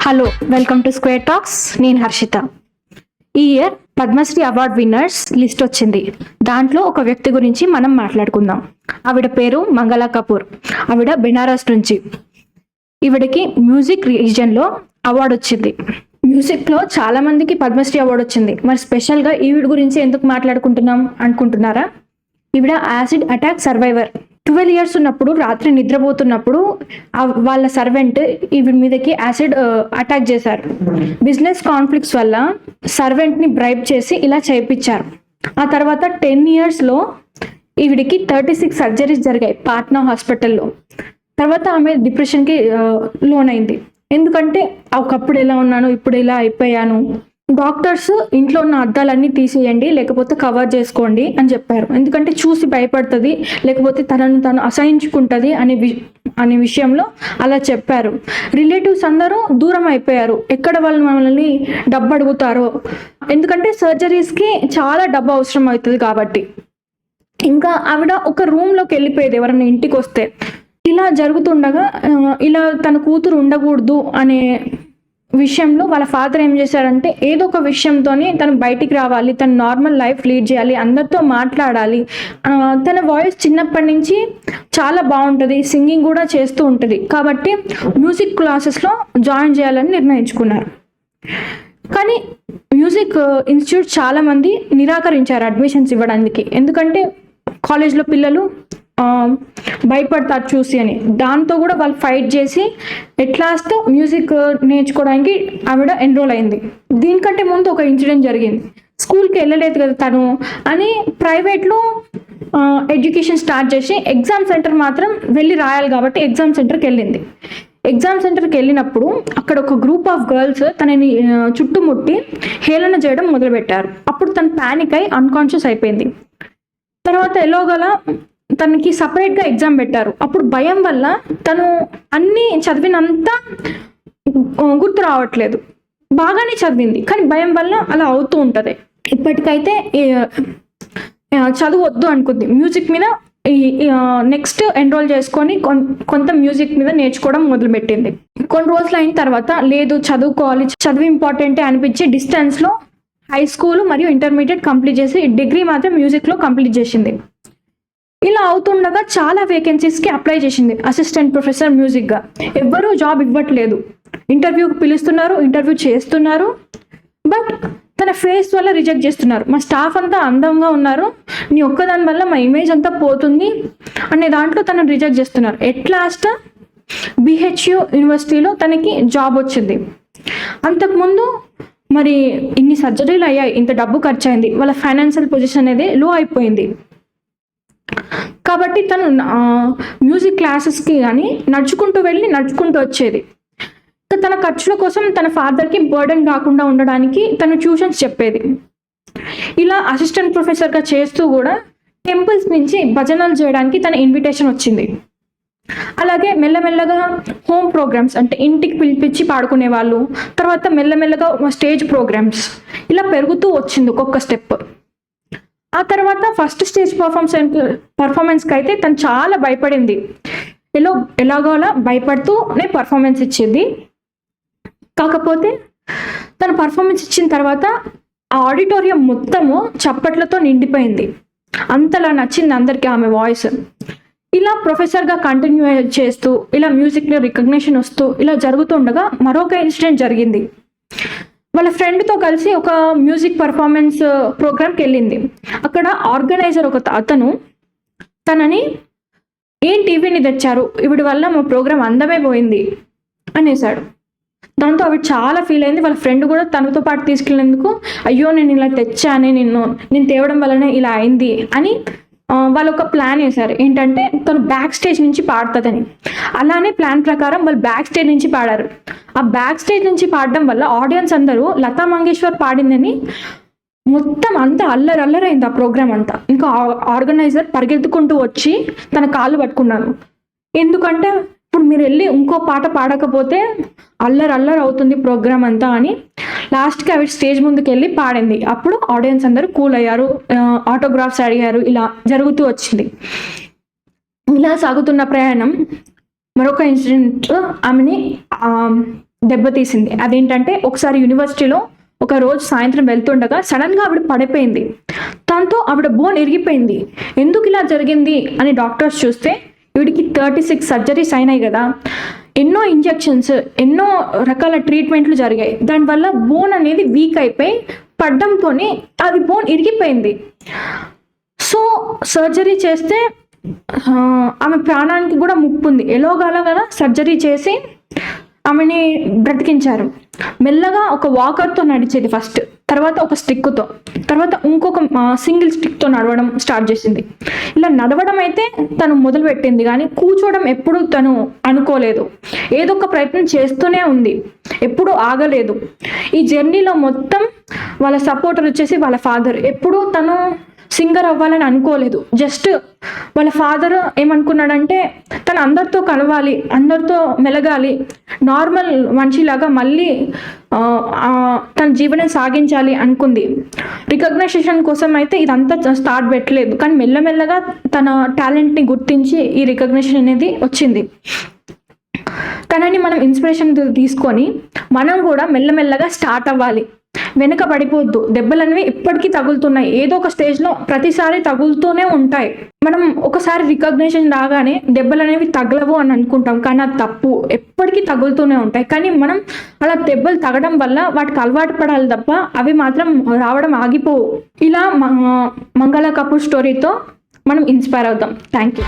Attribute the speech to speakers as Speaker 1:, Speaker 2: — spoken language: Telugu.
Speaker 1: Hello, welcome to Square Talks. నేను హర్షిత. ఈ year Padma Shri award winners list వచ్చింది. దాంట్లో ఒక వ్యక్తి గురించి మనం మాట్లాడుకుందాం. ఆవిడ పేరు మంగళ కపూర్. ఆవిడ బెనారస్ నుంచి. ఈవిడకి మ్యూజిక్ రీజన్లో అవార్డు వచ్చింది. మ్యూజిక్లో చాలా మందికి పద్మశ్రీ అవార్డు వచ్చింది. మరి స్పెషల్గా ఈవిడ గురించి ఎందుకు మాట్లాడుకుంటున్నాం అనుకుంటున్నారా? ఈవిడ యాసిడ్ అటాక్ సర్వైవర్. 12 years ఉన్నప్పుడు రాత్రి నిద్రపోతున్నప్పుడు వాళ్ళ సర్వెంట్ ఈవిడ మీదకి యాసిడ్ అటాక్ చేశారు. బిజినెస్ కాన్ఫ్లిక్ట్స్ వల్ల సర్వెంట్ని బ్రైబ్ చేసి ఇలా చేయించారు. ఆ తర్వాత 10 yearsలో ఈవిడికి 36 సర్జరీస్ జరిగాయి పాట్నా హాస్పిటల్లో. తర్వాత ఆమె డిప్రెషన్కి లోన్ అయింది. ఎందుకంటే ఒకప్పుడు ఎలా ఉన్నాను, ఇప్పుడు ఇలా అయిపోయాను. డాక్టర్స్ ఇంట్లో ఉన్న అద్దాలన్నీ తీసేయండి, లేకపోతే కవర్ చేసుకోండి అని చెప్పారు. ఎందుకంటే చూసి భయపడుతుంది, లేకపోతే తనను తను అసహించుకుంటుంది అనే విషయంలో అలా చెప్పారు. రిలేటివ్స్ అందరూ దూరం అయిపోయారు. ఎక్కడ వాళ్ళు మనల్ని డబ్బు అడుగుతారో, ఎందుకంటే సర్జరీస్కి చాలా డబ్బు అవసరం అవుతుంది కాబట్టి. ఇంకా ఆవిడ ఒక రూమ్లోకి వెళ్ళిపోయేది ఎవరైనా ఇంటికి వస్తే. ఇలా జరుగుతుండగా ఇలా తన కూతురు ఉండకూడదు అనే విషయంలో వాళ్ళ ఫాదర్ ఏం చేశారంటే, ఏదో ఒక విషయంతోనే తను బయటికి రావాలి, తను నార్మల్ లైఫ్ లీడ్ చేయాలి, అందరితో మాట్లాడాలి. తన వాయిస్ చిన్నప్పటి నుంచి చాలా బాగుంటుంది, సింగింగ్ కూడా చేస్తూ ఉంటుంది. కాబట్టి మ్యూజిక్ క్లాసెస్లో జాయిన్ చేయాలని నిర్ణయించుకున్నారు. కానీ మ్యూజిక్ ఇన్స్టిట్యూట్ చాలామంది నిరాకరించారు అడ్మిషన్స్ ఇవ్వడానికి. ఎందుకంటే కాలేజ్లో పిల్లలు భయపడతారు చూసి అని. దాంతో కూడా వాళ్ళు ఫైట్ చేసి ఎట్ లాస్ట్ మ్యూజిక్ నేర్చుకోవడానికి ఆవిడ ఎన్రోల్ అయింది. దీనికంటే ముందు ఒక ఇన్సిడెంట్ జరిగింది. స్కూల్కి వెళ్ళలేదు కదా తను అని ప్రైవేట్లో ఎడ్యుకేషన్ స్టార్ట్ చేసి ఎగ్జామ్ సెంటర్ మాత్రం వెళ్ళి రాయాలి కాబట్టి ఎగ్జామ్ సెంటర్కి వెళ్ళింది. ఎగ్జామ్ సెంటర్కి వెళ్ళినప్పుడు అక్కడ ఒక గ్రూప్ ఆఫ్ గర్ల్స్ తనని చుట్టుముట్టి హేళన చేయడం మొదలుపెట్టారు. అప్పుడు తను ప్యానిక్ అయి అన్కాన్షియస్ అయిపోయింది. తర్వాత ఎలాగోల తనకి సపరేట్గా ఎగ్జామ్ పెట్టారు. అప్పుడు భయం వల్ల తను అన్ని చదివినంతా గుర్తు రావట్లేదు. బాగానే చదివింది, కానీ భయం వల్ల అలా అవుతూ ఉంటుంది. ఇప్పటికైతే చదవద్దు అనుకుంది. మ్యూజిక్ మీద నెక్స్ట్ ఎన్రోల్ చేసుకొని కొంత మ్యూజిక్ మీద నేర్చుకోవడం మొదలుపెట్టింది. కొన్ని రోజులు అయిన తర్వాత లేదు చదువుకోవాలి, చదువు ఇంపార్టెంటే అనిపించి డిస్టెన్స్లో హై స్కూల్ మరియు ఇంటర్మీడియట్ కంప్లీట్ చేసి డిగ్రీ మాత్రం మ్యూజిక్లో కంప్లీట్ చేసింది. ఇలా అవుతుండగా చాలా వేకెన్సీస్కి అప్లై చేసింది అసిస్టెంట్ ప్రొఫెసర్ మ్యూజిక్గా. ఎవ్వరూ జాబ్ ఇవ్వట్లేదు. ఇంటర్వ్యూకి పిలుస్తున్నారు, ఇంటర్వ్యూ చేస్తున్నారు, బట్ తన ఫేస్ వల్ల రిజెక్ట్ చేస్తున్నారు. మా స్టాఫ్ అంతా అందంగా ఉన్నారు, నీ ఒక్కదాని వల్ల మా ఇమేజ్ అంతా పోతుంది అనే దాంట్లో తనను రిజెక్ట్ చేస్తున్నారు. ఎట్ లాస్ట్ BHU యూనివర్సిటీలో తనకి జాబ్ వచ్చింది. అంతకుముందు మరి ఇన్ని సర్జరీలు అయ్యాయి, ఇంత డబ్బు ఖర్చు అయింది, వాళ్ళ ఫైనాన్షియల్ పొజిషన్ అనేది లో అయిపోయింది. కాబట్టి తను మ్యూజిక్ క్లాసెస్కి కానీ నడుచుకుంటూ వెళ్ళి నడుచుకుంటూ వచ్చేది. తన ఖర్చుల కోసం తన ఫాదర్కి బర్డెన్ కాకుండా ఉండడానికి తను ట్యూషన్స్ చెప్పేది. ఇలా అసిస్టెంట్ ప్రొఫెసర్గా చేస్తూ కూడా టెంపుల్స్ నుంచి భజనలు చేయడానికి తన ఇన్విటేషన్ వచ్చింది. అలాగే మెల్లమెల్లగా హోమ్ ప్రోగ్రామ్స్ అంటే ఇంటికి పిలిపించి పాడుకునే వాళ్ళు, తర్వాత మెల్లమెల్లగా స్టేజ్ ప్రోగ్రామ్స్ ఇలా పెరుగుతూ వచ్చింది ఒక్కొక్క స్టెప్. ఆ తర్వాత ఫస్ట్ స్టేజ్ పర్ఫార్మెన్స్కి అయితే తను చాలా భయపడింది. ఎలాగోలా భయపడుతూనే పర్ఫార్మెన్స్ ఇచ్చింది. కాకపోతే తను పర్ఫార్మెన్స్ ఇచ్చిన తర్వాత ఆ ఆడిటోరియం మొత్తము చప్పట్లతో నిండిపోయింది. అంతలా నచ్చింది అందరికీ ఆమె వాయిస్. ఇలా ప్రొఫెసర్గా కంటిన్యూ చేస్తూ ఇలా మ్యూజిక్లో రికగ్నిషన్ వస్తూ ఇలా జరుగుతుండగా మరొక ఇన్సిడెంట్ జరిగింది. వాళ్ళ ఫ్రెండ్తో కలిసి ఒక మ్యూజిక్ పర్ఫార్మెన్స్ ప్రోగ్రామ్కి వెళ్ళింది. అక్కడ ఆర్గనైజర్ ఒక అతను తనని ఏం టీవీని తెచ్చారు, ఇవిడి వల్ల మా ప్రోగ్రామ్ అందమే పోయింది అనేసాడు. దాంతో ఆవిడ చాలా ఫీల్ అయింది. వాళ్ళ ఫ్రెండ్ కూడా తనతో పాటు తీసుకెళ్ళినందుకు అయ్యో నేను ఇలా తెచ్చానే, నేను తేవడం వల్లనే ఇలా అయింది అని వాళ్ళు ఒక ప్లాన్ వేశారు. ఏంటంటే తను బ్యాక్ స్టేజ్ నుంచి పాడుతుందని. అలానే ప్లాన్ ప్రకారం వాళ్ళు బ్యాక్ స్టేజ్ నుంచి పాడారు. ఆ బ్యాక్ స్టేజ్ నుంచి పాడడం వల్ల ఆడియన్స్ అందరూ లతా మంగేశ్వర్ పాడిందని మొత్తం అంతా అల్లరల్లరైంది ఆ ప్రోగ్రామ్ అంతా. ఇంకా ఆర్గనైజర్ పరిగెత్తుకుంటూ వచ్చి తన కాళ్ళు పట్టుకున్నాను. ఎందుకంటే ఇప్పుడు మీరు వెళ్ళి ఇంకో పాట పాడకపోతే అల్లరి అవుతుంది ప్రోగ్రామ్ అంతా అని. లాస్ట్కి అవి స్టేజ్ ముందుకు వెళ్ళి పాడింది. అప్పుడు ఆడియన్స్ అందరూ కూల్ అయ్యారు, ఆటోగ్రాఫ్స్ అడిగారు. ఇలా జరుగుతూ వచ్చింది. ఇలా సాగుతున్న ప్రయాణం మరొక ఇన్సిడెంట్ ఆమెని దెబ్బతీసింది. అదేంటంటే ఒకసారి యూనివర్సిటీలో ఒక రోజు సాయంత్రం వెళ్తుండగా సడన్గా ఆవిడ పడిపోయింది. దాంతో ఆవిడ బోన్ ఇరిగిపోయింది. ఎందుకు ఇలా జరిగింది అని డాక్టర్స్ చూస్తే వీడికి 36 సర్జరీస్ అయినాయి కదా, ఎన్నో ఇంజెక్షన్స్, ఎన్నో రకాల ట్రీట్మెంట్లు జరిగాయి. దానివల్ల బోన్ అనేది వీక్ అయిపోయి పడ్డంతోనే అది బోన్ ఇరిగిపోయింది. సో సర్జరీ చేస్తే ఆమె ప్రాణానికి కూడా ముప్పు ఉంది. ఎలాగోలాగా సర్జరీ చేసి ఆమెని బ్రతికించారు. మెల్లగా ఒక వాకర్తో నడిచేది ఫస్ట్, తర్వాత ఒక స్టిక్తో, తర్వాత ఇంకొక సింగిల్ స్టిక్తో నడవడం స్టార్ట్ చేసింది. ఇలా నడవడం అయితే తను మొదలు పెట్టింది, కానీ కూర్చోవడం ఎప్పుడు తను అనుకోలేదు. ఏదో ఒక ప్రయత్నం చేస్తూనే ఉంది, ఎప్పుడు ఆగలేదు. ఈ జర్నీలో మొత్తం వాళ్ళ సపోర్టర్ వచ్చేసి వాళ్ళ ఫాదర్. ఎప్పుడు తను సింగర్ అవ్వాలని అనుకోలేదు. జస్ట్ వాళ్ళ ఫాదర్ ఏమనుకున్నాడంటే తను అందరితో కలవాలి, అందరితో మెలగాలి, నార్మల్ మనిషిలాగా మళ్ళీ తన జీవనం సాగించాలి అనుకుంది. రికగ్నైజేషన్ కోసం అయితే ఇదంతా స్టార్ట్ పెట్టలేదు, కానీ మెల్లమెల్లగా తన టాలెంట్ని గుర్తించి ఈ రికగ్నైజేషన్ అనేది వచ్చింది. తనని మనం ఇన్స్పిరేషన్ తీసుకొని మనం కూడా మెల్లమెల్లగా స్టార్ట్ అవ్వాలి. వెనుక పడిపోవద్దు. దెబ్బలు అనేవి ఇప్పటికీ తగులుతున్నాయి, ఏదో ఒక స్టేజ్లో ప్రతిసారి తగులుతూనే ఉంటాయి. మనం ఒకసారి రికగ్నిషన్ రాగానే దెబ్బలు అనేవి తగలవు అని అనుకుంటాం, కానీ అది తప్పు. ఎప్పటికీ తగులుతూనే ఉంటాయి, కానీ మనం అలా దెబ్బలు తగడం వల్ల వాటికి అలవాటు పడాలి తప్ప అవి మాత్రం రావడం ఆగిపోవు. ఇలా మంగళ కపూర్ స్టోరీతో మనం ఇన్స్పైర్ అవుతాం. Thank you.